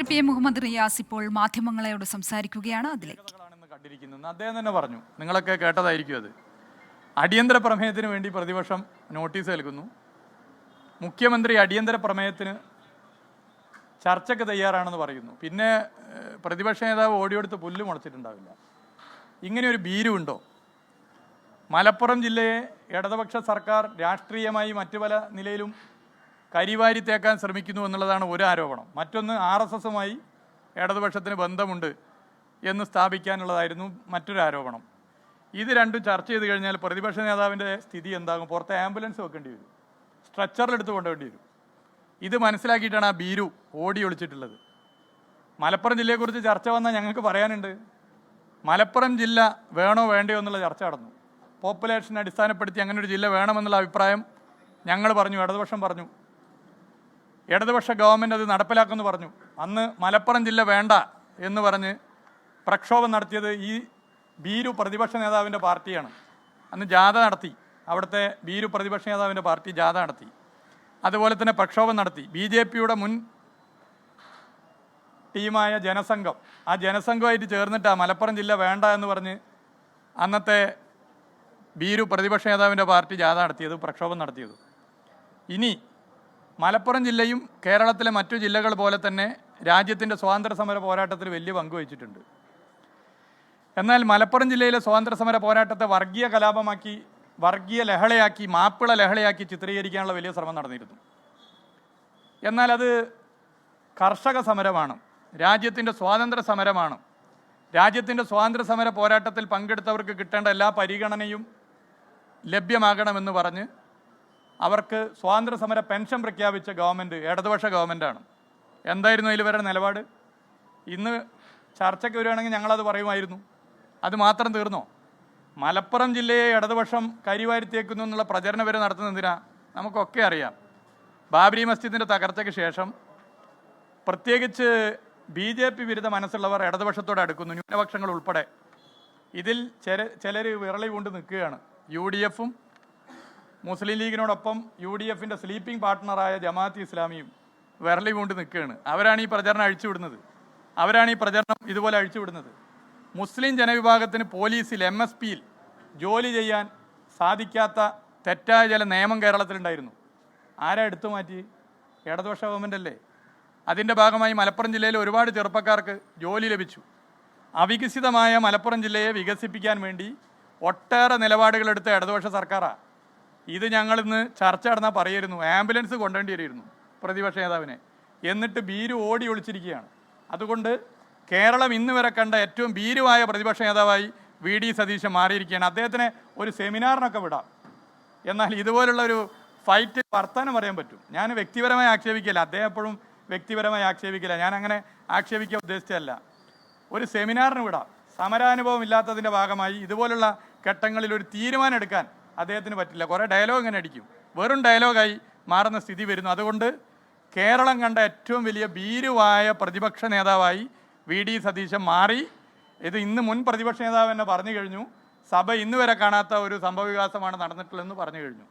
മന്ത്രി P M Muhammad Riyas ഇപ്പോൾ മാധ്യമങ്ങളോട് സംസാരിക്കുകയാണ്. അതിലേക്ക് കണ്ടിരിക്കുന്നു അദ്ദേഹം തന്നെ പറഞ്ഞു, നിങ്ങളൊക്കെ കേട്ടതായിരിക്കും. അത് അടിയന്തര പ്രമേയത്തിന് വേണ്ടി പ്രതിപക്ഷം നോട്ടീസ് നൽകുന്നു. മുഖ്യമന്ത്രി അടിയന്തര പ്രമേയത്തിന് ചർച്ചയ്ക്ക് തയ്യാറാണെന്ന് പറയുന്നു. പിന്നെ പ്രതിപക്ഷ നേതാവ് ഓടിയെടുത്ത് പുല്ല് മുളച്ചിട്ടുണ്ടാവില്ല. ഇങ്ങനെയൊരു ഭീരുണ്ടോ? മലപ്പുറം ജില്ലയെ ഇടതുപക്ഷ സർക്കാർ രാഷ്ട്രീയമായി മറ്റു പല നിലയിലും കരിവാരി തേക്കാൻ ശ്രമിക്കുന്നു എന്നുള്ളതാണ് ഒരു ആരോപണം. മറ്റൊന്ന് RSSുമായി ഇടതുപക്ഷത്തിന് ബന്ധമുണ്ട് എന്ന് സ്ഥാപിക്കാനുള്ളതായിരുന്നു മറ്റൊരു ആരോപണം. ഇത് രണ്ടും ചർച്ച ചെയ്ത് കഴിഞ്ഞാൽ പ്രതിപക്ഷ നേതാവിൻ്റെ സ്ഥിതി എന്താകും? പുറത്തെ ആംബുലൻസ് വെക്കേണ്ടി വരും, സ്ട്രെച്ചറിലെടുത്ത് കൊണ്ടുവേണ്ടി വരും. ഇത് മനസ്സിലാക്കിയിട്ടാണ് ആ ഭീരു ഓടി ഒളിച്ചിട്ടുള്ളത്. മലപ്പുറം ജില്ലയെക്കുറിച്ച് ചർച്ച വന്നാൽ ഞങ്ങൾക്ക് പറയാനുണ്ട്. മലപ്പുറം ജില്ല വേണോ വേണ്ടയോ എന്നുള്ള ചർച്ച നടന്നു. പോപ്പുലേഷൻ അടിസ്ഥാനപ്പെടുത്തി അങ്ങനെ ഒരു ജില്ല വേണമെന്നുള്ള അഭിപ്രായം ഞങ്ങൾ പറഞ്ഞു, ഇടതുപക്ഷം പറഞ്ഞു. ഇടതുപക്ഷ ഗവൺമെൻറ് അത് നടപ്പിലാക്കുമെന്ന് പറഞ്ഞു. അന്ന് മലപ്പുറം ജില്ല വേണ്ട എന്ന് പറഞ്ഞ് പ്രക്ഷോഭം നടത്തിയത് ഈ ഭീരു പ്രതിപക്ഷ നേതാവിൻ്റെ പാർട്ടിയാണ്. അന്ന് ജാഥ നടത്തി, അവിടുത്തെ ഭീരു പ്രതിപക്ഷ നേതാവിൻ്റെ പാർട്ടി ജാഥ നടത്തി, അതുപോലെ തന്നെ പ്രക്ഷോഭം നടത്തി. BJPയുടെ മുൻ ടീമായ ജനസംഘം, ആ ജനസംഘമായിട്ട് ചേർന്നിട്ടാണ് മലപ്പുറം ജില്ല വേണ്ട എന്ന് പറഞ്ഞ് അന്നത്തെ ഭീരു പ്രതിപക്ഷ നേതാവിൻ്റെ പാർട്ടി ജാഥ നടത്തിയത്, പ്രക്ഷോഭം നടത്തിയത്. ഇനി മലപ്പുറം ജില്ലയും കേരളത്തിലെ മറ്റു ജില്ലകൾ പോലെ തന്നെ രാജ്യത്തിൻ്റെ സ്വാതന്ത്ര്യ സമര പോരാട്ടത്തിൽ വലിയ പങ്ക് വഹിച്ചിട്ടുണ്ട്. എന്നാൽ മലപ്പുറം ജില്ലയിലെ സ്വാതന്ത്ര്യ സമര പോരാട്ടത്തെ വർഗീയ കലാപമാക്കി, വർഗീയ ലഹളയാക്കി, മാപ്പിള ലഹളയാക്കി ചിത്രീകരിക്കാനുള്ള വലിയ ശ്രമം നടന്നിരുന്നു. എന്നാൽ അത് കർഷക സമരമാണ്, രാജ്യത്തിൻ്റെ സ്വാതന്ത്ര്യ സമരമാണ്. രാജ്യത്തിൻ്റെ സ്വാതന്ത്ര്യ സമര പോരാട്ടത്തിൽ പങ്കെടുത്തവർക്ക് കിട്ടേണ്ട എല്ലാ പരിഗണനയും ലഭ്യമാകണമെന്ന് പറഞ്ഞ് അവർക്ക് സ്വാതന്ത്ര്യ സമര പെൻഷൻ പ്രഖ്യാപിച്ച ഗവൺമെൻറ് ഇടതുപക്ഷ ഗവൺമെൻറ്റാണ്. എന്തായിരുന്നു അതിൽ വരെ നിലപാട്? ഇന്ന് ചർച്ചയ്ക്ക് വരികയാണെങ്കിൽ ഞങ്ങളത് പറയുമായിരുന്നു. അത് മാത്രം തീർന്നോ? മലപ്പുറം ജില്ലയെ ഇടതുപക്ഷം കരിവാരിത്തേക്കുന്നു എന്നുള്ള പ്രചരണം വരെ നടത്തുന്നതിനാ നമുക്കൊക്കെ അറിയാം. ബാബരി മസ്ജിദിൻ്റെ തകർച്ചയ്ക്ക് ശേഷം പ്രത്യേകിച്ച് BJP വിരുദ്ധ മനസ്സുള്ളവർ ഇടതുപക്ഷത്തോടെ അടുക്കുന്നു, ന്യൂനപക്ഷങ്ങൾ ഉൾപ്പെടെ. ഇതിൽ ചിലർ വിരളി കൊണ്ട് നിൽക്കുകയാണ്. UDFും മുസ്ലിം ലീഗിനോടൊപ്പം UDFിൻ്റെ സ്ലീപ്പിംഗ് പാർട്ട്ണറായ ജമാഅത്ത് ഇസ്ലാമിയും വിരളി കൊണ്ട് നിൽക്കുകയാണ്. അവരാണ് ഈ പ്രചരണം അഴിച്ചുവിടുന്നത്, അവരാണ് ഈ പ്രചരണം ഇതുപോലെ അഴിച്ചുവിടുന്നത്. മുസ്ലിം ജനവിഭാഗത്തിന് പോലീസിൽ MSPയിൽ ജോലി ചെയ്യാൻ സാധിക്കാത്ത തെറ്റായ ചില നിയമം കേരളത്തിലുണ്ടായിരുന്നു. ആരാ എടുത്തു മാറ്റി? ഇടതുപക്ഷ ഗവൺമെൻറ് അല്ലേ? അതിൻ്റെ ഭാഗമായി മലപ്പുറം ജില്ലയിലെ ഒരുപാട് ചെറുപ്പക്കാർക്ക് ജോലി ലഭിച്ചു. അവികസിതമായ മലപ്പുറം ജില്ലയെ വികസിപ്പിക്കാൻ വേണ്ടി ഒട്ടേറെ നിലപാടുകളെടുത്ത ഇടതുപക്ഷ സർക്കാരാണ്. ഇത് ഞങ്ങളിന്ന് ചർച്ച നടന്നാൽ പറയായിരുന്നു, ആംബുലൻസ് കൊണ്ടുവേണ്ടി വരിയിരുന്നു പ്രതിപക്ഷ നേതാവിനെ. എന്നിട്ട് ഭീരു ഓടി ഒളിച്ചിരിക്കുകയാണ്. അതുകൊണ്ട് കേരളം ഇന്ന് വരെ കണ്ട ഏറ്റവും ഭീരുവായ പ്രതിപക്ഷ നേതാവായി VD സതീശൻ മാറിയിരിക്കുകയാണ്. അദ്ദേഹത്തിന് ഒരു സെമിനാറിനൊക്കെ വിടാം, എന്നാൽ ഇതുപോലുള്ള ഒരു ഫൈറ്റ് വർത്താനം പറയാൻ പറ്റും. ഞാൻ വ്യക്തിപരമായി ആക്ഷേപിക്കില്ല, അദ്ദേഹം എപ്പോഴും വ്യക്തിപരമായി ആക്ഷേപിക്കില്ല, ഞാൻ അങ്ങനെ ആക്ഷേപിക്കാൻ ഉദ്ദേശിച്ചതല്ല. ഒരു സെമിനാറിന് വിടാം. സമരാനുഭവം ഇല്ലാത്തതിൻ്റെ ഭാഗമായി ഇതുപോലുള്ള ഘട്ടങ്ങളിൽ ഒരു തീരുമാനം എടുക്കാൻ അദ്ദേഹത്തിന് പറ്റില്ല. കുറേ ഡയലോഗ് ഇങ്ങനെ അടിക്കും, വെറും ഡയലോഗായി മാറുന്ന സ്ഥിതി വരുന്നു. അതുകൊണ്ട് കേരളം കണ്ട ഏറ്റവും വലിയ ഭീരുവായ പ്രതിപക്ഷ നേതാവായി VD സതീശൻ മാറി. ഇത് ഇന്ന് മുൻ പ്രതിപക്ഷ നേതാവ് തന്നെ പറഞ്ഞു കഴിഞ്ഞു, സഭ ഇന്ന് വരെ കാണാത്ത ഒരു സംഭവ വികാസമാണ് നടന്നിട്ടുള്ളതെന്ന് പറഞ്ഞു കഴിഞ്ഞു.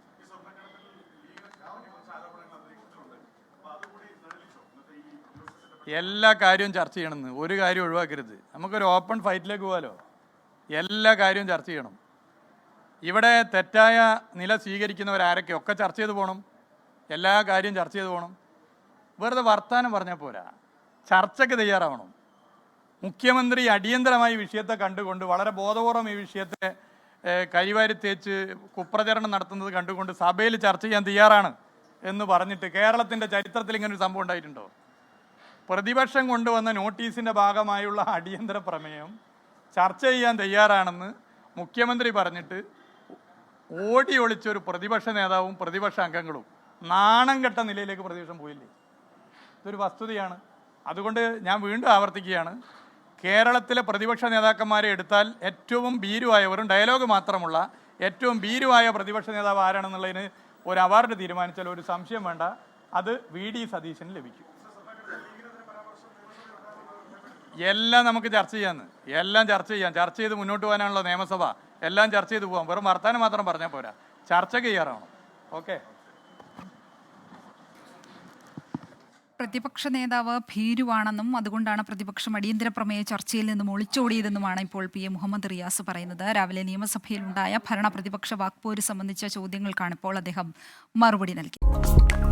എല്ലാ കാര്യവും ചർച്ച ചെയ്യണമെന്ന്, ഒരു കാര്യം ഒഴിവാക്കരുത്. നമുക്കൊരു ഓപ്പൺ ഫൈറ്റിലേക്ക് പോകാമല്ലോ. എല്ലാ കാര്യവും ചർച്ച ചെയ്യണം. ഇവിടെ തെറ്റായ നില സ്വീകരിക്കുന്നവരാരൊക്കെ ഒക്കെ ചർച്ച ചെയ്ത് പോകണം. എല്ലാ കാര്യവും ചർച്ച ചെയ്ത് പോകണം. വെറുതെ വർത്താനം പറഞ്ഞാൽ പോരാ, ചർച്ചയ്ക്ക് തയ്യാറാവണം. മുഖ്യമന്ത്രി അടിയന്തരമായി വിഷയത്തെ കണ്ടുകൊണ്ട് വളരെ ബോധപൂർവം ഈ വിഷയത്തെ കരിവാരി തേച്ച് കുപ്രചരണം നടത്തുന്നത് കണ്ടുകൊണ്ട് സഭയിൽ ചർച്ച ചെയ്യാൻ തയ്യാറാണ് എന്ന് പറഞ്ഞിട്ട് കേരളത്തിൻ്റെ ചരിത്രത്തിൽ ഇങ്ങനൊരു സംഭവം ഉണ്ടായിട്ടുണ്ടോ? പ്രതിപക്ഷം കൊണ്ടുവന്ന നോട്ടീസിൻ്റെ ഭാഗമായുള്ള അടിയന്തര പ്രമേയം ചർച്ച ചെയ്യാൻ തയ്യാറാണെന്ന് മുഖ്യമന്ത്രി പറഞ്ഞിട്ട് ഓടി ഒളിച്ചൊരു പ്രതിപക്ഷ നേതാവും പ്രതിപക്ഷ അംഗങ്ങളും നാണം കെട്ട നിലയിലേക്ക് പ്രതിപക്ഷം പോയില്ലേ? ഇതൊരു വസ്തുതയാണ്. അതുകൊണ്ട് ഞാൻ വീണ്ടും ആവർത്തിക്കുകയാണ്, കേരളത്തിലെ പ്രതിപക്ഷ നേതാക്കന്മാരെ എടുത്താൽ ഏറ്റവും ഭീരുവായ, വെറും ഡയലോഗ് മാത്രമുള്ള ഏറ്റവും ഭീരുവായ പ്രതിപക്ഷ നേതാവ് ആരാണെന്നുള്ളതിന് ഒരു അവാർഡ് തീരുമാനിച്ചാൽ ഒരു സംശയം വേണ്ട, അത് VD സതീശന് ലഭിക്കും. എല്ലാം നമുക്ക് ചർച്ച ചെയ്യാമെന്ന്, എല്ലാം ചർച്ച ചെയ്യാം. ചർച്ച ചെയ്ത് മുന്നോട്ട് പോകാനാണല്ലോ നിയമസഭ. എല്ലാം ചർച്ച ചെയ്ത് പോകാം. വെറും വർത്താനം മാത്രം പറഞ്ഞാൽ പോരാ, ചർച്ചയ്ക്ക് തയ്യാറാവണം. ഓക്കെ. പ്രതിപക്ഷ നേതാവ് ഭീരുവാണെന്നും അതുകൊണ്ടാണ് പ്രതിപക്ഷം അടിയന്തര പ്രമേയ ചർച്ചയിൽ നിന്നും ഒളിച്ചോടിയതെന്നുമാണ് ഇപ്പോൾ പി എ മുഹമ്മദ് റിയാസ് പറയുന്നത്. രാവിലെ നിയമസഭയിലുണ്ടായ ഭരണ പ്രതിപക്ഷ വാക്പോര് സംബന്ധിച്ച ചോദ്യങ്ങൾക്കാണ് ഇപ്പോൾ അദ്ദേഹം മറുപടി നൽകിയത്.